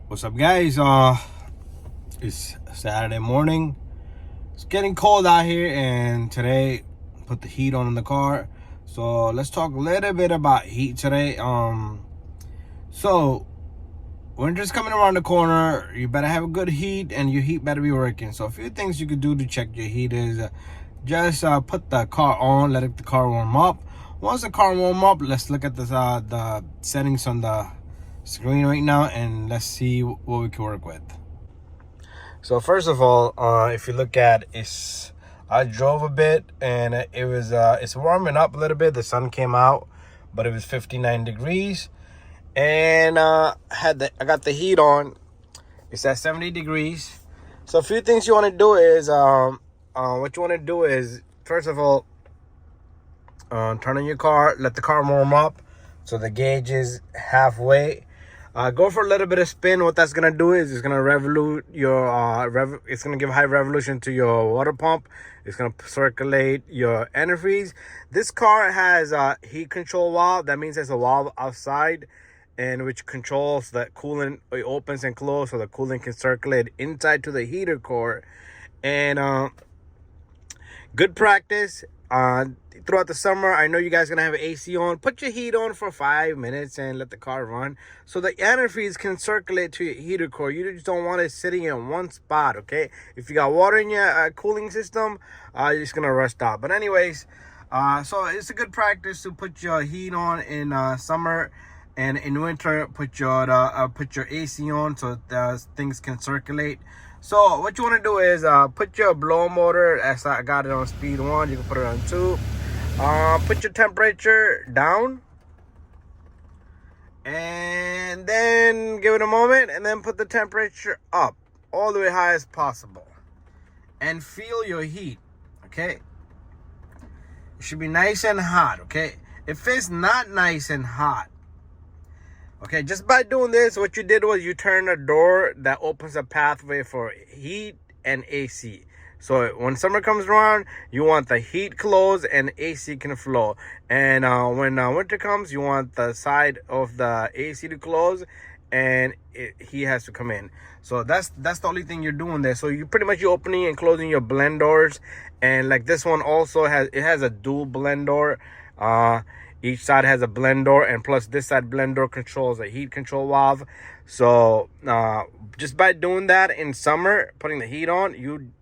What's up, guys? It's Saturday morning. It's getting cold out here, and today put the heat on in the car. So let's talk a little bit about heat today. So winter's coming around the corner. You better have a good heat, and your heat better be working. So a few things you could do to check your heat is just put the car on, let the car warm up. Once the car warm up, let's look at the settings on the screen right now, and let's see what we can work with. So first of all, if you look at I drove a bit, and it's warming up a little bit. The sun came out, but it was 59 degrees, and I got the heat on. It's at 70 degrees. So a few things you want to do is what you want to do is, first of all, turn on your car, let the car warm up so the gauge is halfway. Go for a little bit of spin. What that's gonna do is it's gonna revolute your it's gonna give high revolution to your water pump. It's gonna circulate your antifreeze. This car has a heat control valve. That means there's a valve outside, and which controls the coolant. It opens and closes so the coolant can circulate inside to the heater core. And good practice. Throughout the summer, I know you guys are gonna have AC on. Put your heat on for 5 minutes and let the car run so the antifreeze can circulate to your heater core. You just don't want it sitting in one spot, okay? If you got water in your cooling system, you're just gonna rust out. But anyways, so it's a good practice to put your heat on in summer, and in winter put your AC on so things can circulate. So what you want to do is put your blower motor, as I got it on speed 1, you can put it on 2. Put your temperature down, and then give it a moment, and then put the temperature up all the way high as possible, and feel your heat. Okay, it should be nice and hot. Okay, if it's not nice and hot, okay, just by doing this, what you did was you turned a door that opens a pathway for heat and AC. So when summer comes around, you want the heat closed and AC can flow. And when winter comes, you want the side of the AC to close and heat has to come in. So that's the only thing you're doing there. So you're opening and closing your blend doors. And like this one also has a dual blend door. Each side has a blend door, and plus this side blend door controls a heat control valve. So just by doing that in summer, putting the heat on,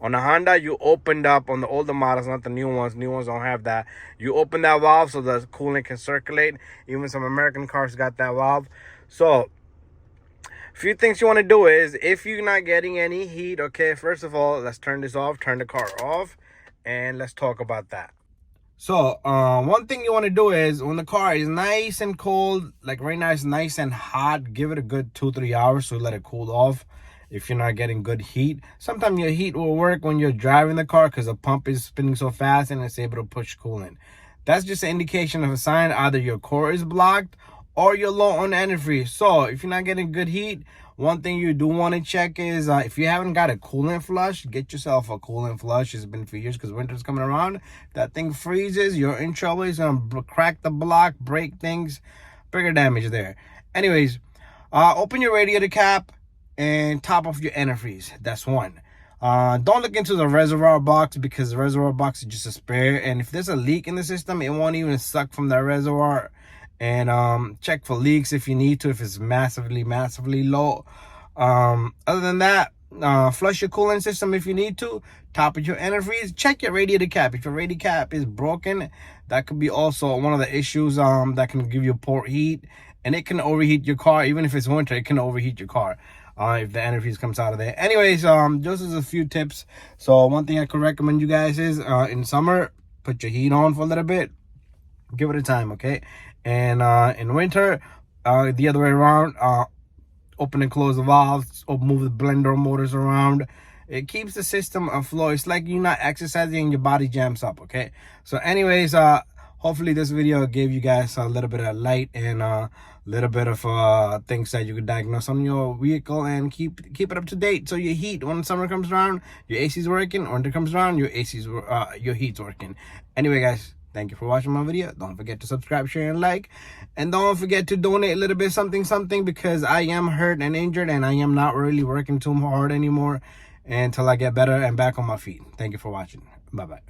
on the Honda, you opened up, on the older models, not the new ones. New ones don't have that. You open that valve so the coolant can circulate. Even some American cars got that valve. So a few things you want to do is, if you're not getting any heat, okay, first of all, let's turn this off, turn the car off, and let's talk about that. So one thing you want to do is, when the car is nice and cold, like right now it's nice and hot, give it a good 2-3 hours to let it cool off. If you're not getting good heat, sometimes your heat will work when you're driving the car because the pump is spinning so fast and it's able to push coolant. That's just an indication of a sign either your core is blocked or you're low on antifreeze. So if you're not getting good heat, one thing you do want to check is if you haven't got a coolant flush, get yourself a coolant flush. It's been for years because winter's coming around. That thing freezes, you're in trouble. It's going to crack the block, break things, bigger damage there. Anyways, open your radiator cap and top off your antifreeze. That's one. Don't look into the reservoir box, because the reservoir box is just a spare, and if there's a leak in the system, it won't even suck from that reservoir. And check for leaks if you need to, if it's massively low. Other than that, flush your coolant system if you need to. Top of your antifreeze. Check your radiator cap. If your radiator cap is broken, that could be also one of the issues that can give you poor heat, and it can overheat your car. Even if it's winter, it can overheat your car if the antifreeze comes out of there. Anyways, just as a few tips. So one thing I could recommend you guys is in summer, put your heat on for a little bit, give it a time, okay? And in winter, the other way around, open and close the valves, or move the blender motors around. It keeps the system afloat. It's like you're not exercising and your body jams up, okay? So anyways, hopefully this video gave you guys a little bit of light and a little bit of things that you could diagnose on your vehicle, and keep it up to date. So your heat, when summer comes around, your AC's working. When winter comes around, your heat's working. Anyway, guys, Thank you for watching my video. Don't forget to subscribe, share, and like. And don't forget to donate a little bit something because I am hurt and injured and I am not really working too hard anymore until I get better and back on my feet. Thank you for watching. Bye-bye.